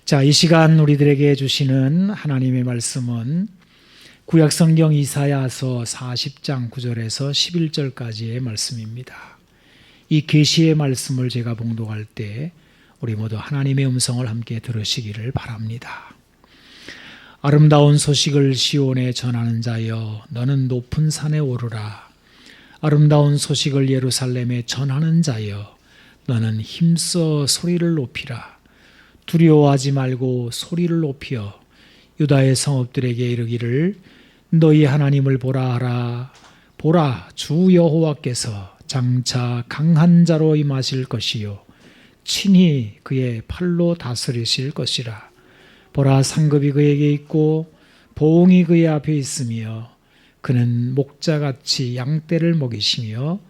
자, 이 시간 우리들에게 주시는 하나님의 말씀은 구약성경 이사야서 40장 9절에서 11절까지의 말씀입니다. 이 계시의 말씀을 제가 봉독할 때 우리 모두 하나님의 음성을 함께 들으시기를 바랍니다. 아름다운 소식을 시온에 전하는 자여, 너는 높은 산에 오르라. 아름다운 소식을 예루살렘에 전하는 자여, 너는 힘써 소리를 높이라. 두려워하지 말고 소리를 높여 유다의 성읍들에게 이르기를 너희 하나님을 보라 하라. 보라, 주 여호와께서 장차 강한 자로 임하실 것이요 친히 그의 팔로 다스리실 것이라. 보라, 상급이 그에게 있고 보응이 그의 앞에 있으며 그는 목자같이 양떼를 먹이시며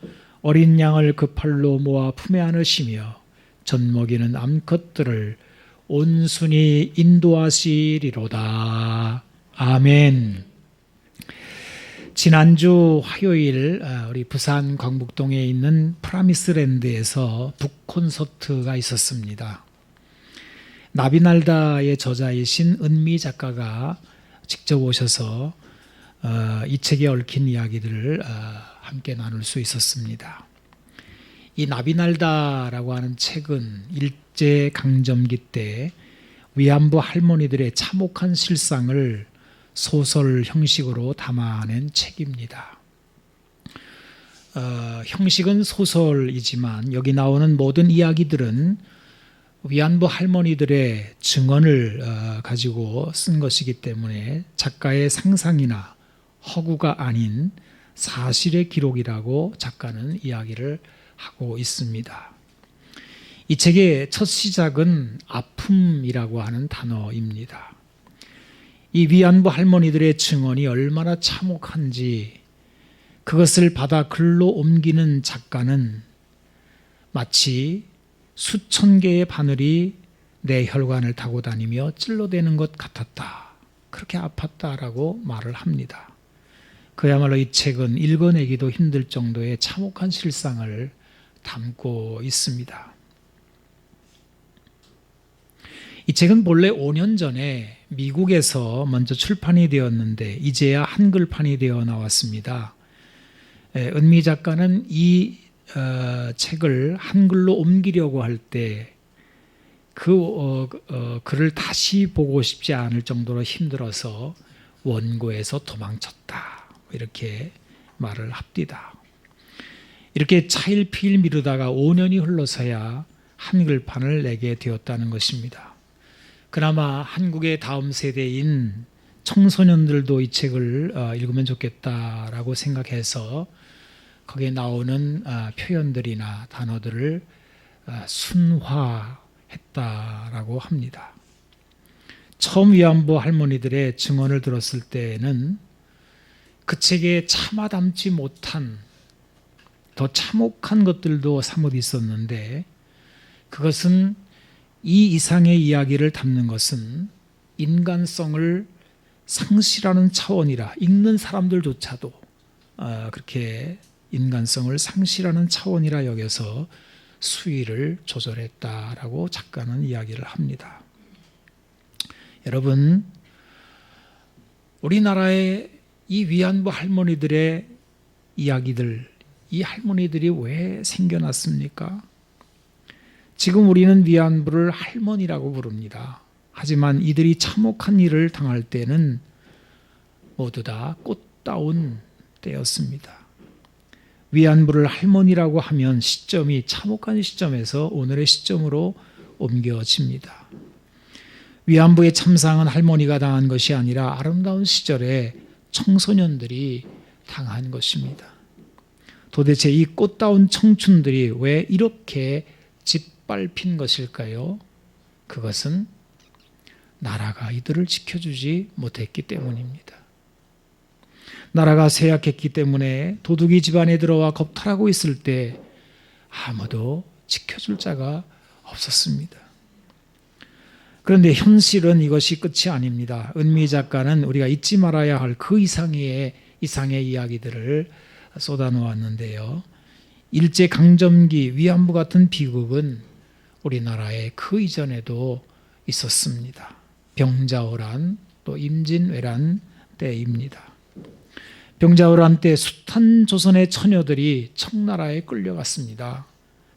어린 양을 그 팔로 모아 품에 안으시며 젖먹이는 암컷들을 온순히 인도하시리로다. 아멘. 지난주 화요일 우리 부산 광북동에 있는 프라미스랜드에서 북콘서트가 있었습니다. 나비날다의 저자이신 은미 작가가 직접 오셔서 이 책에 얽힌 이야기들을 함께 나눌 수 있었습니다. 이 나비날다라고 하는 책은 일제강점기 때 위안부 할머니들의 참혹한 실상을 소설 형식으로 담아낸 책입니다. 형식은 소설이지만 여기 나오는 모든 이야기들은 위안부 할머니들의 증언을 가지고 쓴 것이기 때문에 작가의 상상이나 허구가 아닌 사실의 기록이라고 작가는 이야기를 하고 있습니다. 이 책의 첫 시작은 아픔이라고 하는 단어입니다. 이 위안부 할머니들의 증언이 얼마나 참혹한지 그것을 받아 글로 옮기는 작가는 마치 수천 개의 바늘이 내 혈관을 타고 다니며 찔러대는 것 같았다. 그렇게 아팠다라고 말을 합니다. 그야말로 이 책은 읽어내기도 힘들 정도의 참혹한 실상을 담고 있습니다. 이 책은 본래 5년 전에 미국에서 먼저 출판이 되었는데 이제야 한글판이 되어 나왔습니다. 은미 작가는 이 책을 한글로 옮기려고 할 때 그 글을 다시 보고 싶지 않을 정도로 힘들어서 원고에서 도망쳤다. 이렇게 말을 합디다. 이렇게 차일피일 미루다가 5년이 흘러서야 한글판을 내게 되었다는 것입니다. 그나마 한국의 다음 세대인 청소년들도 이 책을 읽으면 좋겠다라고 생각해서 거기에 나오는 표현들이나 단어들을 순화했다라고 합니다. 처음 위안부 할머니들의 증언을 들었을 때는 그 책에 참아 담지 못한 더 참혹한 것들도 사뭇 있었는데 그것은 이 이상의 이야기를 담는 것은 인간성을 상실하는 차원이라 읽는 사람들조차도 그렇게 인간성을 상실하는 차원이라 여겨서 수위를 조절했다라고 작가는 이야기를 합니다. 여러분, 우리나라의 이 위안부 할머니들의 이야기들, 이 할머니들이 왜 생겨났습니까? 지금 우리는 위안부를 할머니라고 부릅니다. 하지만 이들이 참혹한 일을 당할 때는 모두 다 꽃다운 때였습니다. 위안부를 할머니라고 하면 시점이 참혹한 시점에서 오늘의 시점으로 옮겨집니다. 위안부의 참상은 할머니가 당한 것이 아니라 아름다운 시절에 청소년들이 당한 것입니다. 도대체 이 꽃다운 청춘들이 왜 이렇게 짓밟힌 것일까요? 그것은 나라가 이들을 지켜주지 못했기 때문입니다. 나라가 쇠약했기 때문에 도둑이 집안에 들어와 겁탈하고 있을 때 아무도 지켜줄 자가 없었습니다. 그런데 현실은 이것이 끝이 아닙니다. 은미 작가는 우리가 잊지 말아야 할 그 이상의 이야기들을 쏟아놓았는데요. 일제강점기 위안부 같은 비극은 우리나라에 그 이전에도 있었습니다. 병자호란 또 임진왜란 때입니다. 병자호란 때 숱한 조선의 처녀들이 청나라에 끌려갔습니다.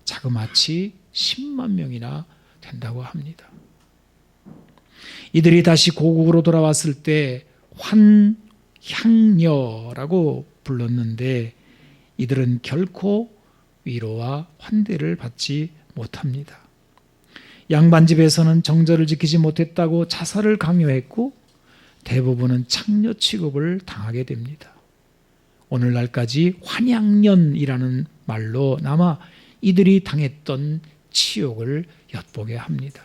자그마치 10만 명이나 된다고 합니다. 이들이 다시 고국으로 돌아왔을 때 환향녀라고 불렀는데 이들은 결코 위로와 환대를 받지 못합니다. 양반집에서는 정절을 지키지 못했다고 자살을 강요했고 대부분은 창녀 취급을 당하게 됩니다. 오늘날까지 환양년이라는 말로 남아 이들이 당했던 치욕을 엿보게 합니다.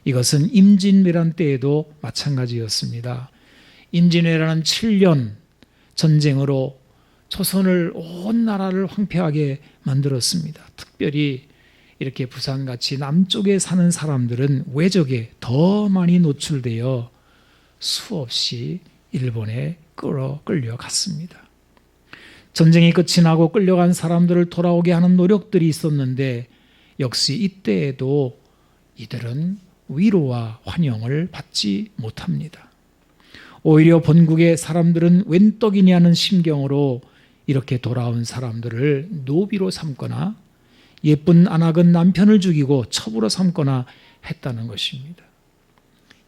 이것은 임진왜란 때에도 마찬가지였습니다. 임진왜란은 7년 전쟁으로 조선을 온 나라를 황폐하게 만들었습니다. 특별히 이렇게 부산같이 남쪽에 사는 사람들은 외적에 더 많이 노출되어 수없이 일본에 끌려갔습니다. 전쟁이 끝이 나고 끌려간 사람들을 돌아오게 하는 노력들이 있었는데 역시 이때에도 이들은 위로와 환영을 받지 못합니다. 오히려 본국의 사람들은 웬 떡이냐는 심경으로 이렇게 돌아온 사람들을 노비로 삼거나 예쁜 아낙은 남편을 죽이고 첩으로 삼거나 했다는 것입니다.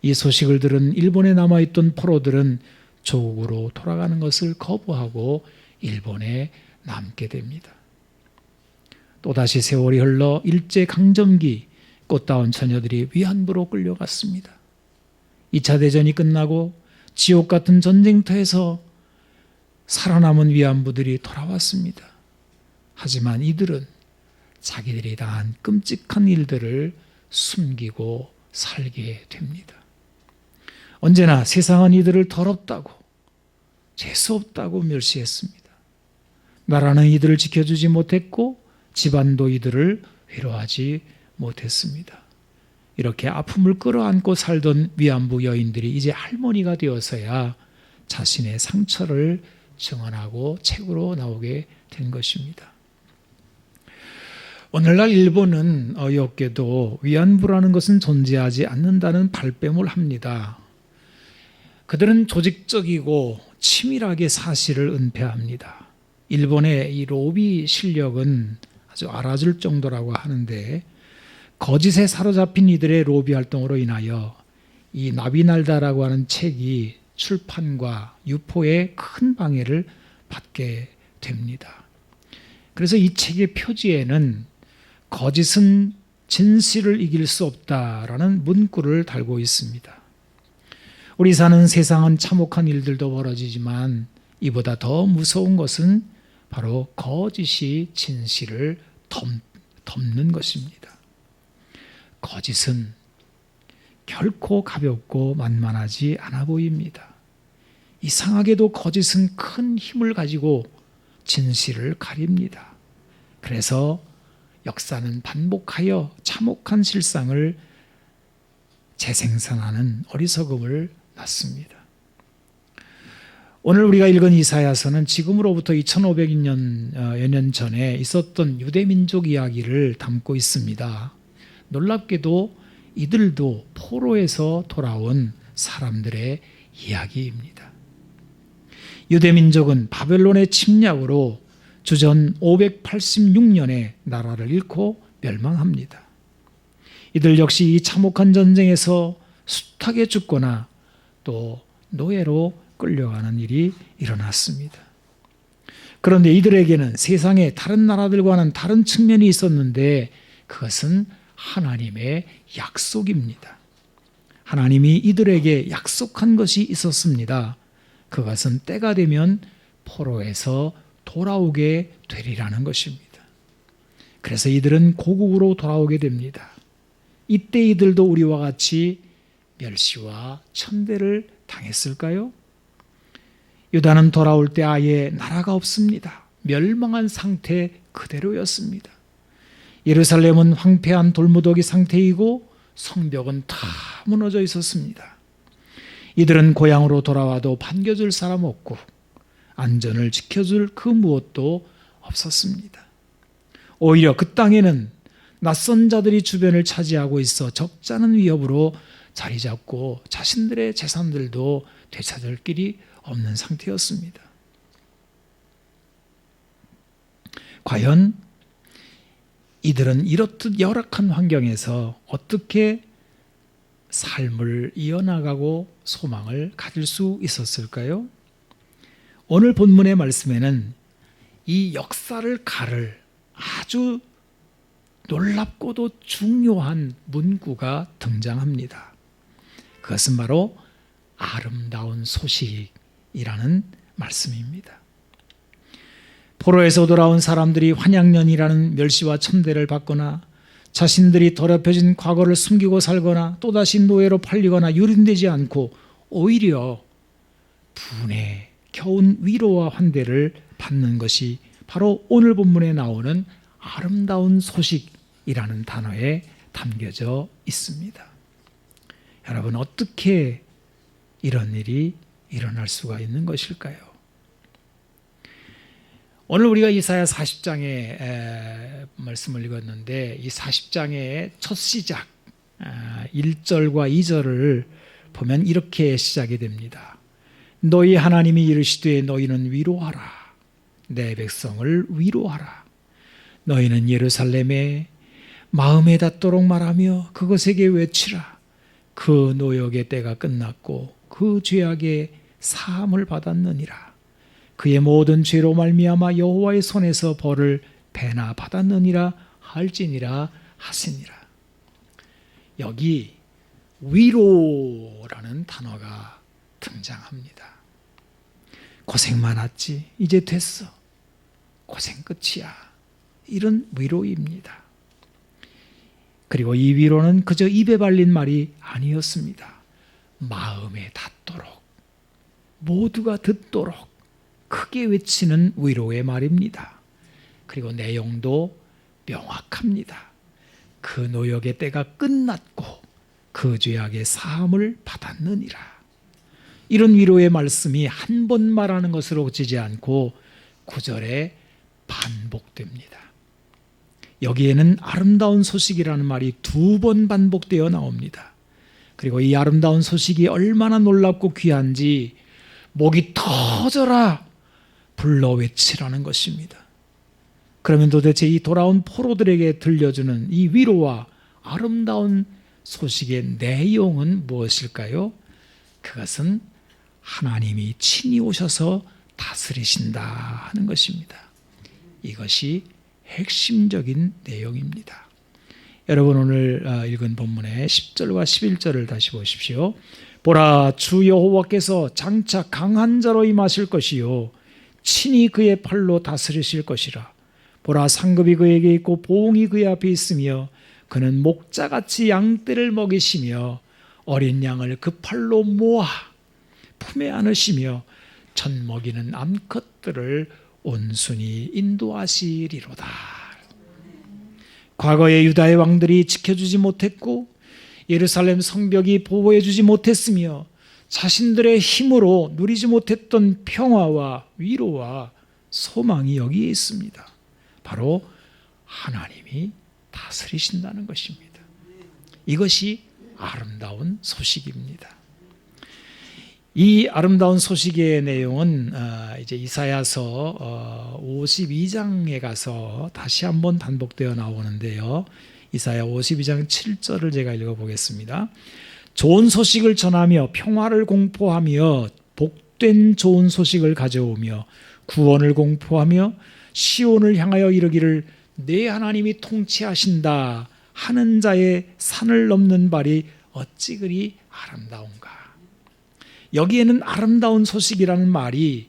이 소식을 들은 일본에 남아있던 포로들은 조국으로 돌아가는 것을 거부하고 일본에 남게 됩니다. 또다시 세월이 흘러 일제강점기 꽃다운 처녀들이 위안부로 끌려갔습니다. 2차 대전이 끝나고 지옥 같은 전쟁터에서 살아남은 위안부들이 돌아왔습니다. 하지만 이들은 자기들이 당한 끔찍한 일들을 숨기고 살게 됩니다. 언제나 세상은 이들을 더럽다고 재수없다고 멸시했습니다. 나라는 이들을 지켜주지 못했고 집안도 이들을 위로하지 못했습니다. 이렇게 아픔을 끌어안고 살던 위안부 여인들이 이제 할머니가 되어서야 자신의 상처를 증언하고 책으로 나오게 된 것입니다. 오늘날 일본은 어이없게도 위안부라는 것은 존재하지 않는다는 발뺌을 합니다. 그들은 조직적이고 치밀하게 사실을 은폐합니다. 일본의 이 로비 실력은 아주 알아줄 정도라고 하는데 거짓에 사로잡힌 이들의 로비 활동으로 인하여 이 나비날다라고 하는 책이 출판과 유포에 큰 방해를 받게 됩니다. 그래서 이 책의 표지에는 거짓은 진실을 이길 수 없다라는 문구를 달고 있습니다. 우리 사는 세상은 참혹한 일들도 벌어지지만 이보다 더 무서운 것은 바로 거짓이 진실을 덮는 것입니다. 거짓은 결코 가볍고 만만하지 않아 보입니다. 이상하게도 거짓은 큰 힘을 가지고 진실을 가립니다. 그래서 역사는 반복하여 참혹한 실상을 재생산하는 어리석음을 낳습니다. 오늘 우리가 읽은 이사야서는 지금으로부터 2500여 년 전에 있었던 유대민족 이야기를 담고 있습니다. 놀랍게도 이들도 포로에서 돌아온 사람들의 이야기입니다. 유대민족은 바벨론의 침략으로 주전 586년에 나라를 잃고 멸망합니다. 이들 역시 이 참혹한 전쟁에서 숱하게 죽거나 또 노예로 끌려가는 일이 일어났습니다. 그런데 이들에게는 세상의 다른 나라들과는 다른 측면이 있었는데 그것은 하나님의 약속입니다. 하나님이 이들에게 약속한 것이 있었습니다. 그것은 때가 되면 포로에서 돌아오게 되리라는 것입니다. 그래서 이들은 고국으로 돌아오게 됩니다. 이때 이들도 우리와 같이 멸시와 천대를 당했을까요? 유다는 돌아올 때 아예 나라가 없습니다. 멸망한 상태 그대로였습니다. 예루살렘은 황폐한 돌무더기 상태이고 성벽은 다 무너져 있었습니다. 이들은 고향으로 돌아와도 반겨줄 사람 없고 안전을 지켜줄 그 무엇도 없었습니다. 오히려 그 땅에는 낯선 자들이 주변을 차지하고 있어 적잖은 위협으로 자리 잡고 자신들의 재산들도 되찾을 길이 없는 상태였습니다. 과연 이들은 이렇듯 열악한 환경에서 어떻게 삶을 이어나가고 소망을 가질 수 있었을까요? 오늘 본문의 말씀에는 이 역사를 가를 아주 놀랍고도 중요한 문구가 등장합니다. 그것은 바로 아름다운 소식이라는 말씀입니다. 포로에서 돌아온 사람들이 환양년이라는 멸시와 천대를 받거나 자신들이 더럽혀진 과거를 숨기고 살거나 또다시 노예로 팔리거나 유린되지 않고 오히려 분에 겨운 위로와 환대를 받는 것이 바로 오늘 본문에 나오는 아름다운 소식이라는 단어에 담겨져 있습니다. 여러분, 어떻게 이런 일이 일어날 수가 있는 것일까요? 오늘 우리가 이사야 40장의 말씀을 읽었는데 이 40장의 첫 시작 1절과 2절을 보면 이렇게 시작이 됩니다. 너희 하나님이 이르시되 너희는 위로하라. 내 백성을 위로하라. 너희는 예루살렘에 마음에 닿도록 말하며 그것에게 외치라. 그 노역의 때가 끝났고 그 죄악의 사함을 받았느니라. 그의 모든 죄로 말미암아 여호와의 손에서 벌을 배나 받았느니라 할지니라 하시니라. 여기 위로라는 단어가 등장합니다. 고생 많았지, 이제 됐어, 고생 끝이야, 이런 위로입니다. 그리고 이 위로는 그저 입에 발린 말이 아니었습니다. 마음에 닿도록, 모두가 듣도록 크게 외치는 위로의 말입니다. 그리고 내용도 명확합니다. 그 노역의 때가 끝났고 그 죄악의 사함을 받았느니라. 이런 위로의 말씀이 한 번 말하는 것으로 그치지 않고 9절에 반복됩니다. 여기에는 아름다운 소식이라는 말이 2번 반복되어 나옵니다. 그리고 이 아름다운 소식이 얼마나 놀랍고 귀한지 목이 터져라 불러 외치라는 것입니다. 그러면 도대체 이 돌아온 포로들에게 들려주는 이 위로와 아름다운 소식의 내용은 무엇일까요? 그것은 하나님이 친히 오셔서 다스리신다 하는 것입니다. 이것이 핵심적인 내용입니다. 여러분, 오늘 읽은 본문의 10절과 11절을 다시 보십시오. 보라, 주 여호와께서 장차 강한 자로 임하실 것이요 친히 그의 팔로 다스리실 것이라. 보라, 상급이 그에게 있고 보응이 그의 앞에 있으며 그는 목자같이 양떼를 먹이시며 어린 양을 그 팔로 모아 품에 안으시며 젖 먹이는 암컷들을 온순히 인도하시리로다. 과거의 유다의 왕들이 지켜주지 못했고 예루살렘 성벽이 보호해주지 못했으며 자신들의 힘으로 누리지 못했던 평화와 위로와 소망이 여기에 있습니다. 바로 하나님이 다스리신다는 것입니다. 이것이 아름다운 소식입니다. 이 아름다운 소식의 내용은 이제 이사야서 52장에 가서 다시 한번 반복되어 나오는데요. 이사야 52장 7절을 제가 읽어보겠습니다. 좋은 소식을 전하며 평화를 공포하며 복된 좋은 소식을 가져오며 구원을 공포하며 시온을 향하여 이르기를 내 하나님이 통치하신다 하는 자의 산을 넘는 발이 어찌 그리 아름다운가. 여기에는 아름다운 소식이라는 말이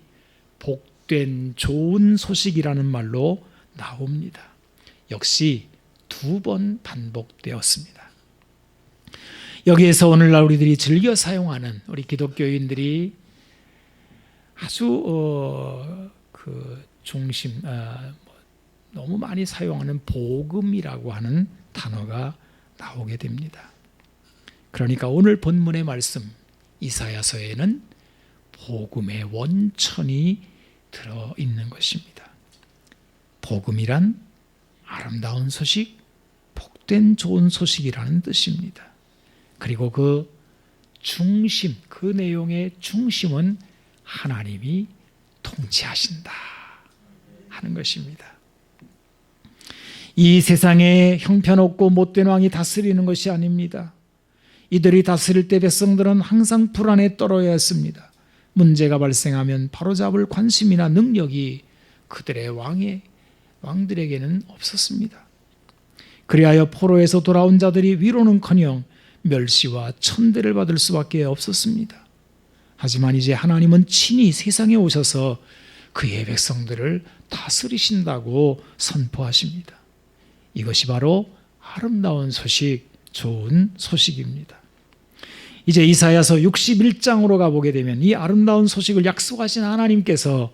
복된 좋은 소식이라는 말로 나옵니다. 역시 2번 반복되었습니다. 여기에서 오늘날 우리들이 즐겨 사용하는, 우리 기독교인들이 아주 너무 많이 사용하는 복음이라고 하는 단어가 나오게 됩니다. 그러니까 오늘 본문의 말씀 이사야서에는 복음의 원천이 들어있는 것입니다. 복음이란 아름다운 소식, 복된 좋은 소식이라는 뜻입니다. 그리고 그 중심, 그 내용의 중심은 하나님이 통치하신다 하는 것입니다. 이 세상에 형편없고 못된 왕이 다스리는 것이 아닙니다. 이들이 다스릴 때 백성들은 항상 불안에 떨어야 했습니다. 문제가 발생하면 바로잡을 관심이나 능력이 그들의 왕들에게는 없었습니다. 그리하여 포로에서 돌아온 자들이 위로는커녕 멸시와 천대를 받을 수밖에 없었습니다. 하지만 이제 하나님은 친히 세상에 오셔서 그의 백성들을 다스리신다고 선포하십니다. 이것이 바로 아름다운 소식, 좋은 소식입니다. 이제 이사야서 61장으로 가보게 되면 이 아름다운 소식을 약속하신 하나님께서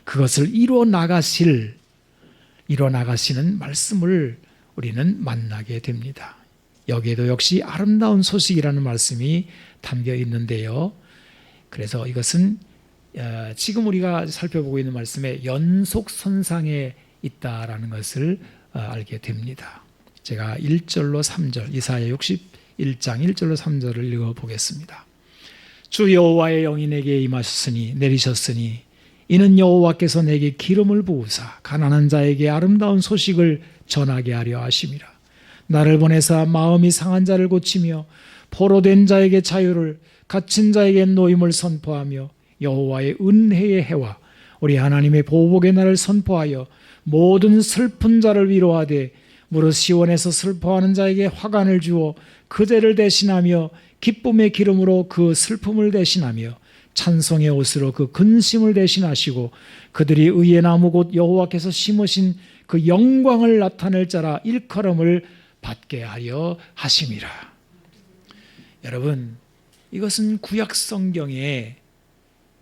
그것을 이루어 나가시는 말씀을 우리는 만나게 됩니다. 여기에도 역시 아름다운 소식이라는 말씀이 담겨 있는데요. 그래서 이것은 지금 우리가 살펴보고 있는 말씀의 연속선상에 있다라는 것을 알게 됩니다. 제가 1절로 3절, 이사야 61장 1절로 3절을 읽어보겠습니다. 주 여호와의 영이 내게 임하셨으니 내리셨으니 이는 여호와께서 내게 기름을 부으사 가난한 자에게 아름다운 소식을 전하게 하려 하심이라. 나를 보내사 마음이 상한 자를 고치며 포로된 자에게 자유를, 갇힌 자에게 노임을 선포하며 여호와의 은혜의 해와 우리 하나님의 보복의 날을 선포하여 모든 슬픈 자를 위로하되 무릇 시온에서 슬퍼하는 자에게 화관을 주어 그 죄를 대신하며 기쁨의 기름으로 그 슬픔을 대신하며 찬송의 옷으로 그 근심을 대신하시고 그들이 의의 나무 곧 여호와께서 심으신 그 영광을 나타낼 자라 일컬음을 받게 하려 하심이라. 여러분, 이것은 구약 성경에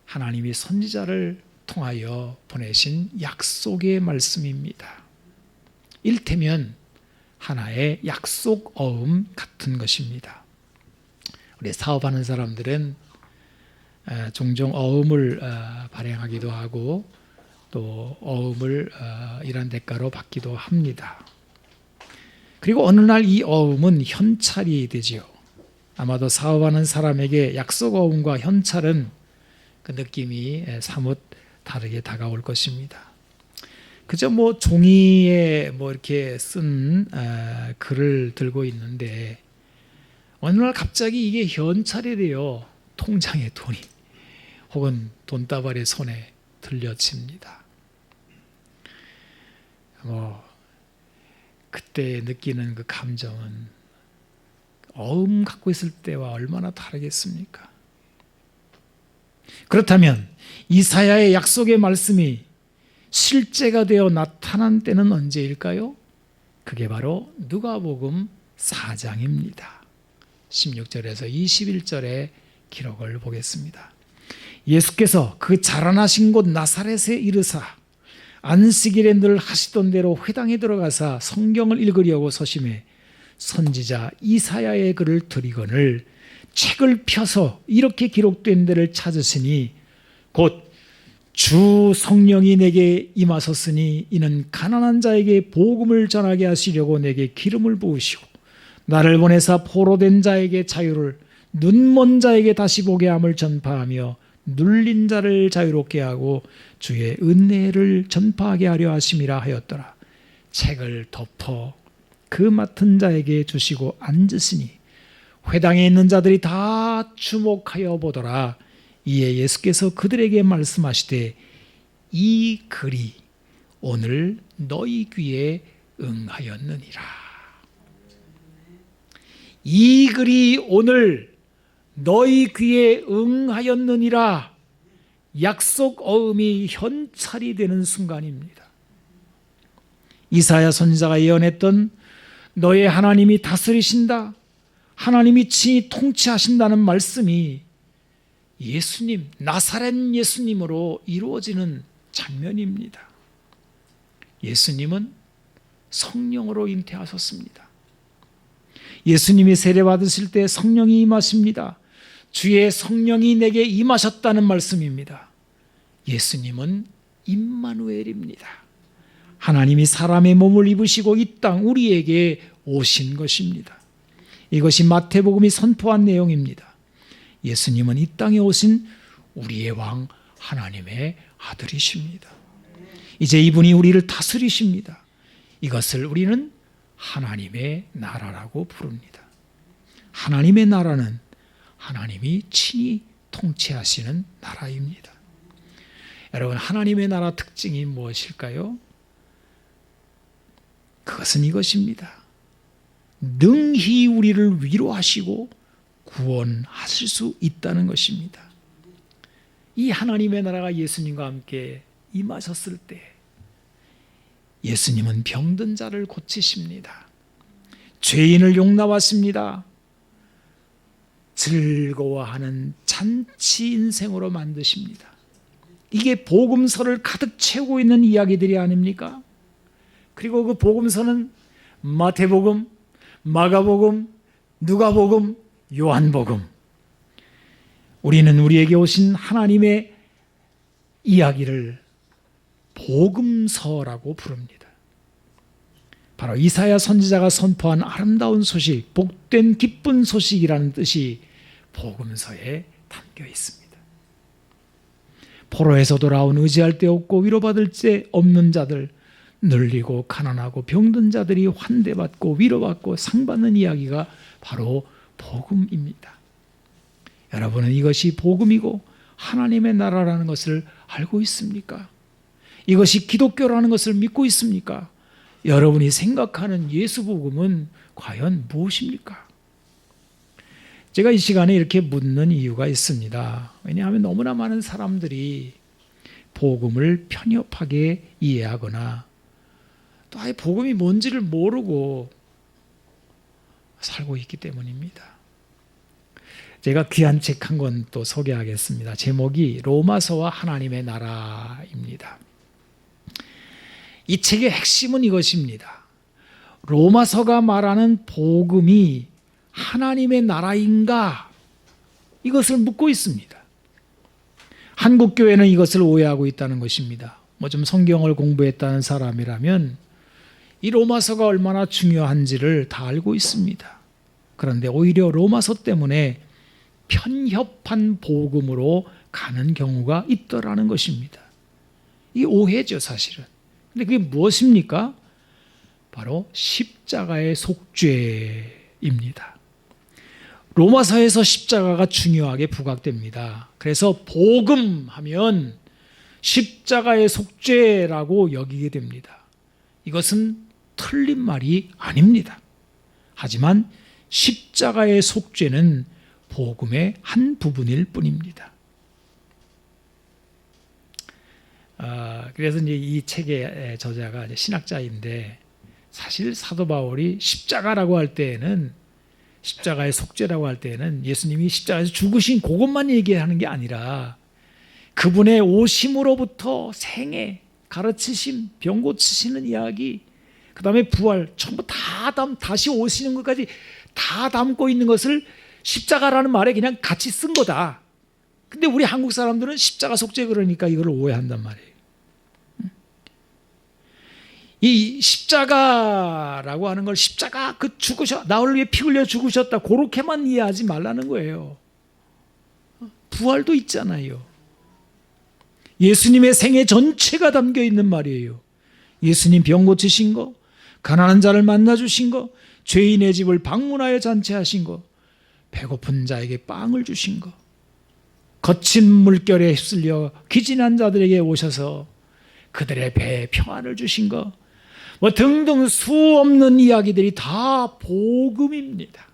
하나님이 선지자를 통하여 보내신 약속의 말씀입니다. 일테면 하나의 약속 어음 같은 것입니다. 우리 사업하는 사람들은 종종 어음을 발행하기도 하고 또 어음을 이런 대가로 받기도 합니다. 그리고 어느 날 이 어음은 현찰이 되지요. 아마도 사업하는 사람에게 약속 어음과 현찰은 그 느낌이 사뭇 다르게 다가올 것입니다. 그저 종이에 이렇게 쓴 글을 들고 있는데 어느 날 갑자기 이게 현찰이 돼요. 통장에 돈이 혹은 돈다발이 손에 들려칩니다. 그때 느끼는 그 감정은 어음 갖고 있을 때와 얼마나 다르겠습니까? 그렇다면 이사야의 약속의 말씀이 실제가 되어 나타난 때는 언제일까요? 그게 바로 누가복음 4장입니다. 16절에서 21절의 기록을 보겠습니다. 예수께서 그 자라나신 곳 나사렛에 이르사 안식일에 늘 하시던 대로 회당에 들어가사 성경을 읽으려고 서심해 선지자 이사야의 글을 들이거늘 책을 펴서 이렇게 기록된 데를 찾으시니 곧 주 성령이 내게 임하셨으니 이는 가난한 자에게 복음을 전하게 하시려고 내게 기름을 부으시고 나를 보내사 포로된 자에게 자유를, 눈먼 자에게 다시 보게 함을 전파하며 눌린 자를 자유롭게 하고 주의 은혜를 전파하게 하려 하심이라 하였더라. 책을 덮어 그 맡은 자에게 주시고 앉으시니 회당에 있는 자들이 다 주목하여 보더라. 이에 예수께서 그들에게 말씀하시되 이 글이 오늘 너희 귀에 응하였느니라. 이 글이 오늘 너희 귀에 응하였느니라. 약속 어음이 현찰이 되는 순간입니다. 이사야 선지자가 예언했던 너의 하나님이 다스리신다, 하나님이 친히 통치하신다는 말씀이 예수님, 나사렛 예수님으로 이루어지는 장면입니다. 예수님은 성령으로 잉태하셨습니다. 예수님이 세례받으실 때 성령이 임하십니다. 주의 성령이 내게 임하셨다는 말씀입니다. 예수님은 임마누엘입니다. 하나님이 사람의 몸을 입으시고 이 땅 우리에게 오신 것입니다. 이것이 마태복음이 선포한 내용입니다. 예수님은 이 땅에 오신 우리의 왕 하나님의 아들이십니다. 이제 이분이 우리를 다스리십니다. 이것을 우리는 하나님의 나라라고 부릅니다. 하나님의 나라는 하나님이 친히 통치하시는 나라입니다. 여러분, 하나님의 나라 특징이 무엇일까요? 그것은 이것입니다. 능히 우리를 위로하시고 구원하실 수 있다는 것입니다. 이 하나님의 나라가 예수님과 함께 임하셨을 때 예수님은 병든 자를 고치십니다. 죄인을 용납하십니다. 즐거워하는 잔치 인생으로 만드십니다. 이게 복음서를 가득 채우고 있는 이야기들이 아닙니까? 그리고 그 복음서는 마태복음, 마가복음, 누가복음, 요한복음. 우리는 우리에게 오신 하나님의 이야기를 복음서라고 부릅니다. 바로 이사야 선지자가 선포한 아름다운 소식, 복된 기쁜 소식이라는 뜻이 복음서에 담겨 있습니다. 포로에서 돌아온 의지할 데 없고 위로받을 데 없는 자들, 늙리고 가난하고 병든 자들이 환대받고 위로받고 상받는 이야기가 바로 복음입니다. 여러분은 이것이 복음이고 하나님의 나라라는 것을 알고 있습니까? 이것이 기독교라는 것을 믿고 있습니까? 여러분이 생각하는 예수 복음은 과연 무엇입니까? 제가 이 시간에 이렇게 묻는 이유가 있습니다. 왜냐하면 너무나 많은 사람들이 복음을 편협하게 이해하거나 또 아예 복음이 뭔지를 모르고 살고 있기 때문입니다. 제가 귀한 책 한 권 또 소개하겠습니다. 제목이 로마서와 하나님의 나라입니다. 이 책의 핵심은 이것입니다. 로마서가 말하는 복음이 하나님의 나라인가? 이것을 묻고 있습니다. 한국 교회는 이것을 오해하고 있다는 것입니다. 좀 성경을 공부했다는 사람이라면 이 로마서가 얼마나 중요한지를 다 알고 있습니다. 그런데 오히려 로마서 때문에 편협한 복음으로 가는 경우가 있더라는 것입니다. 이게 오해죠, 사실은. 근데 그게 무엇입니까? 바로 십자가의 속죄입니다. 로마서에서 십자가가 중요하게 부각됩니다. 그래서 복음하면 십자가의 속죄라고 여기게 됩니다. 이것은 틀린 말이 아닙니다. 하지만 십자가의 속죄는 복음의 한 부분일 뿐입니다. 그래서 이제 이 책의 저자가 신학자인데 사실 사도 바울이 십자가라고 할 때에는 십자가의 속죄라고 할 때에는 예수님이 십자가에서 죽으신 그것만 얘기하는 게 아니라 그분의 오심으로부터 생애, 가르치심, 병 고치시는 이야기, 그 다음에 부활, 전부 다시 오시는 것까지 다 담고 있는 것을 십자가라는 말에 그냥 같이 쓴 거다. 근데 우리 한국 사람들은 십자가 속죄 그러니까 이걸 오해한단 말이에요. 이 십자가라고 하는 걸 십자가 나를 위해 피 흘려 죽으셨다 그렇게만 이해하지 말라는 거예요. 부활도 있잖아요. 예수님의 생애 전체가 담겨 있는 말이에요. 예수님 병 고치신 거, 가난한 자를 만나 주신 거, 죄인의 집을 방문하여 잔치하신 거, 배고픈 자에게 빵을 주신 거, 거친 물결에 휩쓸려 기진한 자들에게 오셔서 그들의 배에 평안을 주신 거, 등등 수 없는 이야기들이 다 복음입니다.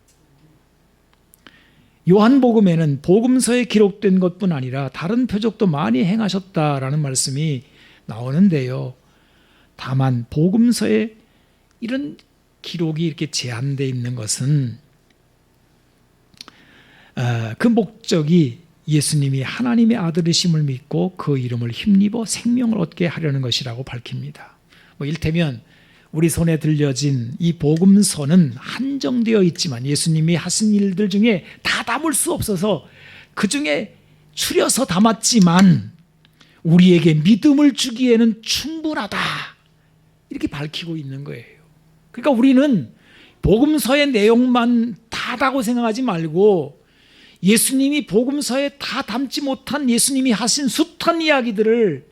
요한복음에는 복음서에 기록된 것뿐 아니라 다른 표적도 많이 행하셨다라는 말씀이 나오는데요. 다만 복음서에 이런 기록이 이렇게 제한되어 있는 것은 그 목적이 예수님이 하나님의 아들이심을 믿고 그 이름을 힘입어 생명을 얻게 하려는 것이라고 밝힙니다. 이를테면 우리 손에 들려진 이 복음서는 한정되어 있지만 예수님이 하신 일들 중에 다 담을 수 없어서 그 중에 추려서 담았지만 우리에게 믿음을 주기에는 충분하다. 이렇게 밝히고 있는 거예요. 그러니까 우리는 복음서의 내용만 다다고 생각하지 말고 예수님이 복음서에 다 담지 못한 예수님이 하신 숱한 이야기들을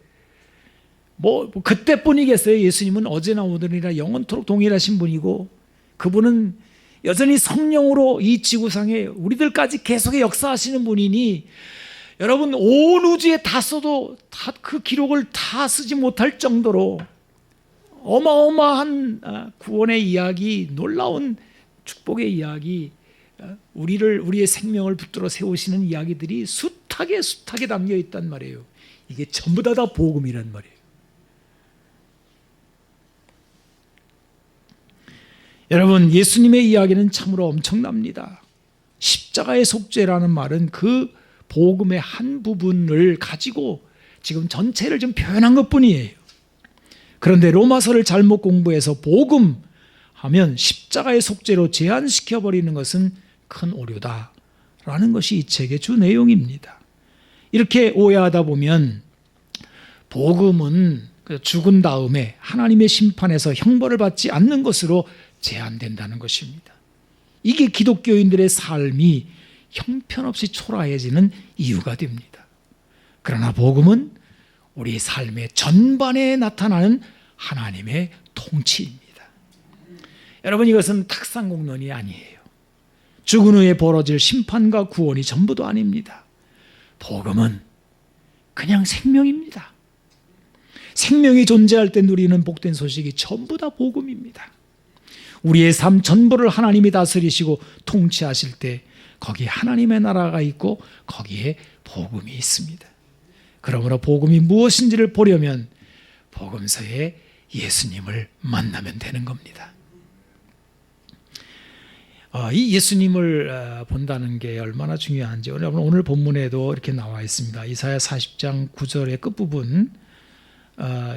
뭐 그때뿐이겠어요. 예수님은 어제나 오늘이나 영원토록 동일하신 분이고 그분은 여전히 성령으로 이 지구상에 우리들까지 계속 역사하시는 분이니 여러분 온 우주에 다 써도 다 그 기록을 다 쓰지 못할 정도로 어마어마한 구원의 이야기, 놀라운 축복의 이야기, 우리의 생명을 붙들어 세우시는 이야기들이 숱하게 담겨 있단 말이에요. 이게 전부 다 복음이란 말이에요. 여러분 예수님의 이야기는 참으로 엄청납니다. 십자가의 속죄라는 말은 그 복음의 한 부분을 가지고 지금 전체를 좀 표현한 것뿐이에요. 그런데 로마서를 잘못 공부해서 복음 하면 십자가의 속죄로 제한시켜버리는 것은 큰 오류다라는 것이 이 책의 주 내용입니다. 이렇게 오해하다 보면 복음은 죽은 다음에 하나님의 심판에서 형벌을 받지 않는 것으로 제한된다는 것입니다. 이게 기독교인들의 삶이 형편없이 초라해지는 이유가 됩니다. 그러나 복음은 우리 삶의 전반에 나타나는 하나님의 통치입니다. 여러분 이것은 탁상공론이 아니에요. 죽은 후에 벌어질 심판과 구원이 전부도 아닙니다. 복음은 그냥 생명입니다. 생명이 존재할 때 누리는 복된 소식이 전부 다 복음입니다. 우리의 삶 전부를 하나님이 다스리시고 통치하실 때 거기에 하나님의 나라가 있고 거기에 복음이 있습니다. 그러므로 복음이 무엇인지를 보려면 복음서에 예수님을 만나면 되는 겁니다. 이 예수님을 본다는 게 얼마나 중요한지 여러분 오늘 본문에도 이렇게 나와 있습니다. 이사야 40장 9절의 끝부분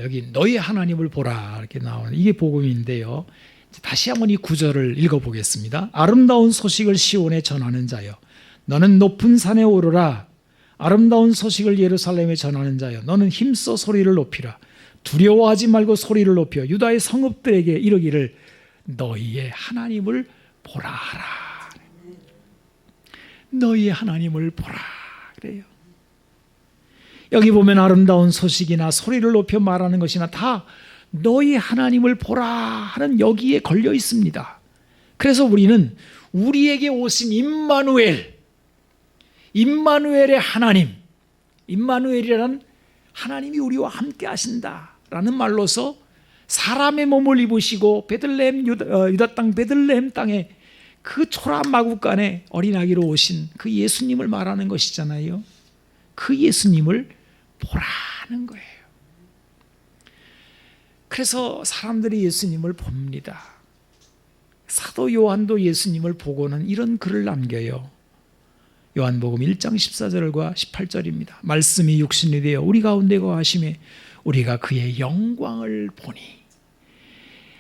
여기 너희 하나님을 보라 이렇게 나오는 이게 복음인데요. 다시 한번 이 9절을 읽어보겠습니다. 아름다운 소식을 시온에 전하는 자여 너는 높은 산에 오르라. 아름다운 소식을 예루살렘에 전하는 자여 너는 힘써 소리를 높이라. 두려워하지 말고 소리를 높여 유다의 성읍들에게 이르기를 너희의 하나님을 보라 하라. 너희의 하나님을 보라 그래요. 여기 보면 아름다운 소식이나 소리를 높여 말하는 것이나 다 너희 하나님을 보라 하는 여기에 걸려 있습니다. 그래서 우리는 우리에게 오신 임마누엘의 하나님, 임마누엘이라는 하나님이 우리와 함께 하신다라는 말로서 사람의 몸을 입으시고 베들레헴 유다 땅 베들레헴 땅에 그 초라한 마국간에 어린아기로 오신 그 예수님을 말하는 것이잖아요. 그 예수님을 보라는 거예요. 그래서 사람들이 예수님을 봅니다. 사도 요한도 예수님을 보고는 이런 글을 남겨요. 요한복음 1장 14절과 18절입니다. 말씀이 육신이 되어 우리 가운데 거하심에 우리가 그의 영광을 보니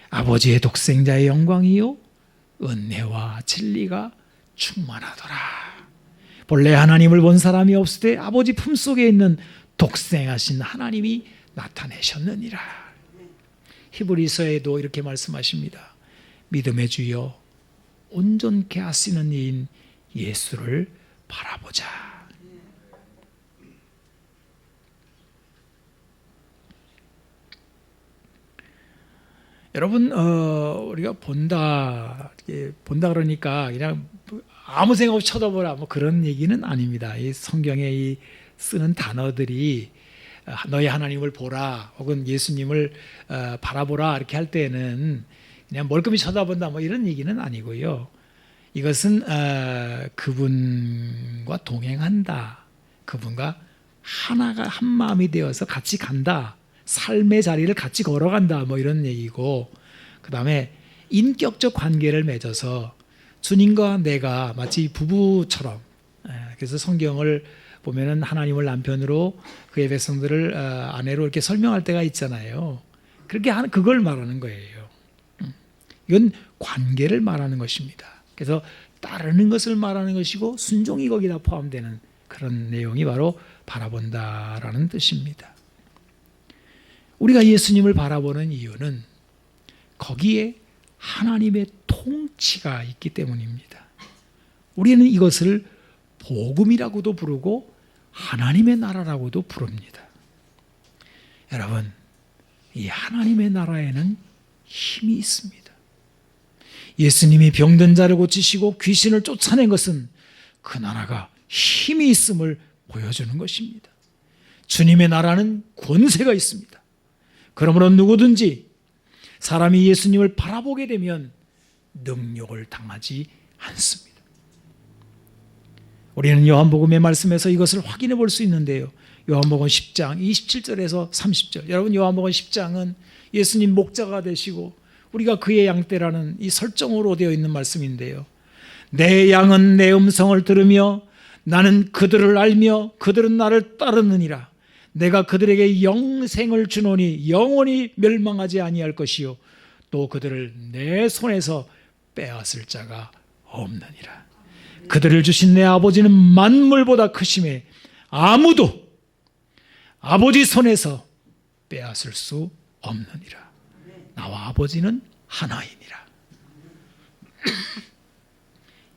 아버지의 독생자의 영광이요 은혜와 진리가 충만하더라. 본래 하나님을 본 사람이 없으되 아버지 품속에 있는 독생하신 하나님이 나타내셨느니라. 히브리서에도 이렇게 말씀하십니다. 믿음의 주여 온전케 하시는 이인 예수를 바라보자. 여러분 우리가 본다 그러니까 그냥 아무 생각 없이 쳐다보라 뭐 그런 얘기는 아닙니다. 이 성경에 이 쓰는 단어들이 너희 하나님을 보라 혹은 예수님을 바라보라 이렇게 할 때는 그냥 멀끔히 쳐다본다 뭐 이런 얘기는 아니고요. 이것은 그분과 동행한다. 그분과 하나가 한 마음이 되어서 같이 간다. 삶의 자리를 같이 걸어간다. 뭐 이런 얘기고 그 다음에 인격적 관계를 맺어서 주님과 내가 마치 부부처럼 그래서 성경을 보면은 하나님을 남편으로 그의 백성들을 아내로 이렇게 설명할 때가 있잖아요. 그렇게 하는 그걸 말하는 거예요. 이건 관계를 말하는 것입니다. 그래서 따르는 것을 말하는 것이고 순종이 거기다 포함되는 그런 내용이 바로 바라본다라는 뜻입니다. 우리가 예수님을 바라보는 이유는 거기에 하나님의 통치가 있기 때문입니다. 우리는 이것을 복음이라고도 부르고 하나님의 나라라고도 부릅니다. 여러분, 이 하나님의 나라에는 힘이 있습니다. 예수님이 병든 자를 고치시고 귀신을 쫓아낸 것은 그 나라가 힘이 있음을 보여주는 것입니다. 주님의 나라는 권세가 있습니다. 그러므로 누구든지 사람이 예수님을 바라보게 되면 능력을 당하지 않습니다. 우리는 요한복음의 말씀에서 이것을 확인해 볼 수 있는데요. 요한복음 10장 27절에서 30절. 여러분, 요한복음 10장은 예수님 목자가 되시고 우리가 그의 양떼라는 이 설정으로 되어 있는 말씀인데요. 내 양은 내 음성을 들으며 나는 그들을 알며 그들은 나를 따르느니라. 내가 그들에게 영생을 주노니 영원히 멸망하지 아니할 것이요 또 그들을 내 손에서 빼앗을 자가 없느니라. 그들을 주신 내 아버지는 만물보다 크심에 아무도 아버지 손에서 빼앗을 수 없느니라. 나와 아버지는 하나이니라.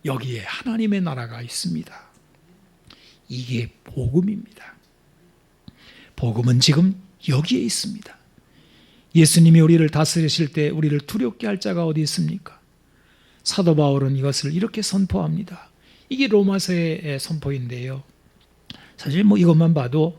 여기에 하나님의 나라가 있습니다. 이게 복음입니다. 복음은 지금 여기에 있습니다. 예수님이 우리를 다스리실 때 우리를 두렵게 할 자가 어디 있습니까? 사도 바울은 이것을 이렇게 선포합니다. 이게 로마서의 선포인데요. 사실 이것만 봐도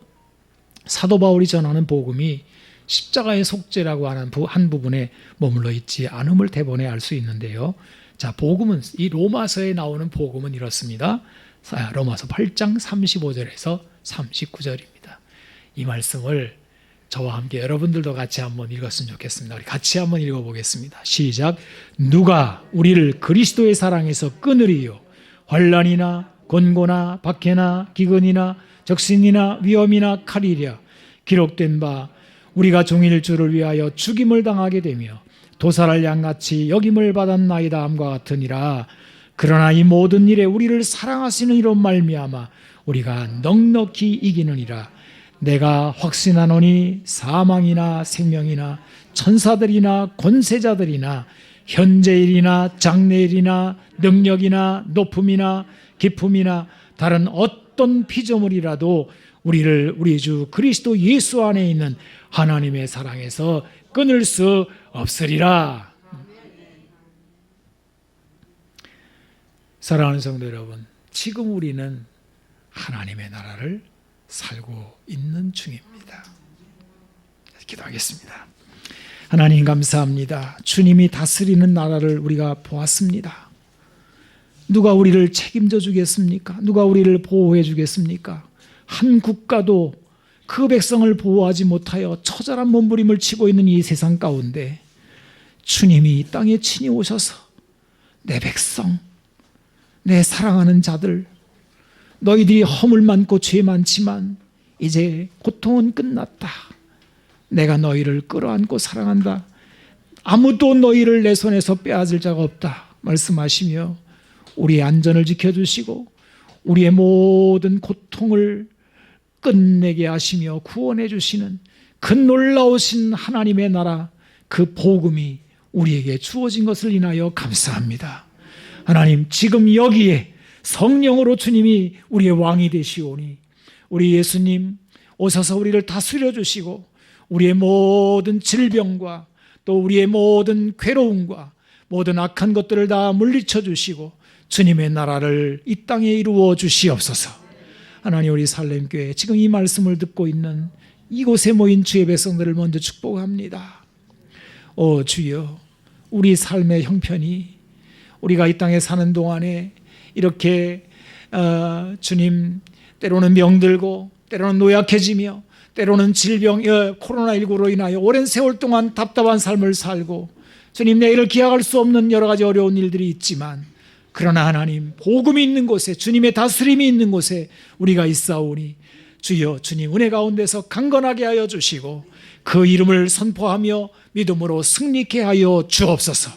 사도 바울이 전하는 복음이 십자가의 속죄라고 하는 한 부분에 머물러 있지 않음을 대본에 알 수 있는데요. 자, 복음은 이 로마서에 나오는 복음은 이렇습니다. 로마서 8장 35절에서 39절입니다. 이 말씀을 저와 함께 여러분들도 같이 한번 읽었으면 좋겠습니다. 우리 같이 한번 읽어보겠습니다. 시작. 누가 우리를 그리스도의 사랑에서 끊으리요? 환난이나 곤고나 박해나 기근이나 적신이나 위험이나 칼이랴. 기록된 바 우리가 종일 주를 위하여 죽임을 당하게 되며 도살할 양같이 여김을 받았나이다 함과 같으니라. 그러나 이 모든 일에 우리를 사랑하시는 이로 말미암아 우리가 넉넉히 이기느니라. 내가 확신하노니 사망이나 생명이나 천사들이나 권세자들이나 현재일이나 장래일이나 능력이나 높음이나 깊음이나 다른 어떤 피조물이라도 우리를 우리 주 그리스도 예수 안에 있는 하나님의 사랑에서 끊을 수 없으리라. 사랑하는 성도 여러분, 지금 우리는 하나님의 나라를 살고 있는 중입니다. 기도하겠습니다. 하나님 감사합니다. 주님이 다스리는 나라를 우리가 보았습니다. 누가 우리를 책임져 주겠습니까? 누가 우리를 보호해 주겠습니까? 한 국가도 그 백성을 보호하지 못하여 처절한 몸부림을 치고 있는 이 세상 가운데 주님이 이 땅에 친히 오셔서 내 백성, 내 사랑하는 자들, 너희들이 허물 많고 죄 많지만 이제 고통은 끝났다. 내가 너희를 끌어안고 사랑한다. 아무도 너희를 내 손에서 빼앗을 자가 없다. 말씀하시며 우리의 안전을 지켜주시고 우리의 모든 고통을 끝내게 하시며 구원해 주시는 그 놀라우신 하나님의 나라, 그 복음이 우리에게 주어진 것을 인하여 감사합니다. 하나님, 지금 여기에 성령으로 주님이 우리의 왕이 되시오니 우리 예수님 오셔서 우리를 다스려 주시고 우리의 모든 질병과 또 우리의 모든 괴로움과 모든 악한 것들을 다 물리쳐 주시고 주님의 나라를 이 땅에 이루어 주시옵소서. 하나님, 우리 살렘교회 지금 이 말씀을 듣고 있는 이곳에 모인 주의 백성들을 먼저 축복합니다. 오 주여, 우리 삶의 형편이 우리가 이 땅에 사는 동안에 이렇게 주님 때로는 병들고 때로는 노약해지며 때로는 질병 코로나19로 인하여 오랜 세월 동안 답답한 삶을 살고 주님 내일을 기약할 수 없는 여러 가지 어려운 일들이 있지만 그러나 하나님 복음이 있는 곳에 주님의 다스림이 있는 곳에 우리가 있사오니 주여 주님 은혜 가운데서 강건하게 하여 주시고 그 이름을 선포하며 믿음으로 승리케 하여 주옵소서.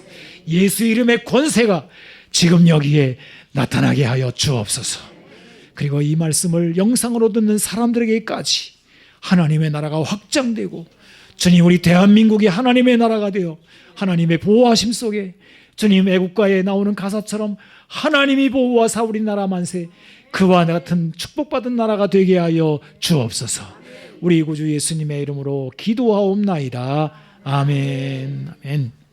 예수 이름의 권세가 지금 여기에 나타나게 하여 주옵소서. 그리고 이 말씀을 영상으로 듣는 사람들에게까지 하나님의 나라가 확장되고 주님, 우리 대한민국이 하나님의 나라가 되어 하나님의 보호하심 속에 주님, 애국가에 나오는 가사처럼 하나님이 보호하사 우리 나라 만세, 그와 같은 축복받은 나라가 되게 하여 주옵소서. 우리 구주 예수님의 이름으로 기도하옵나이다. 아멘. 아멘.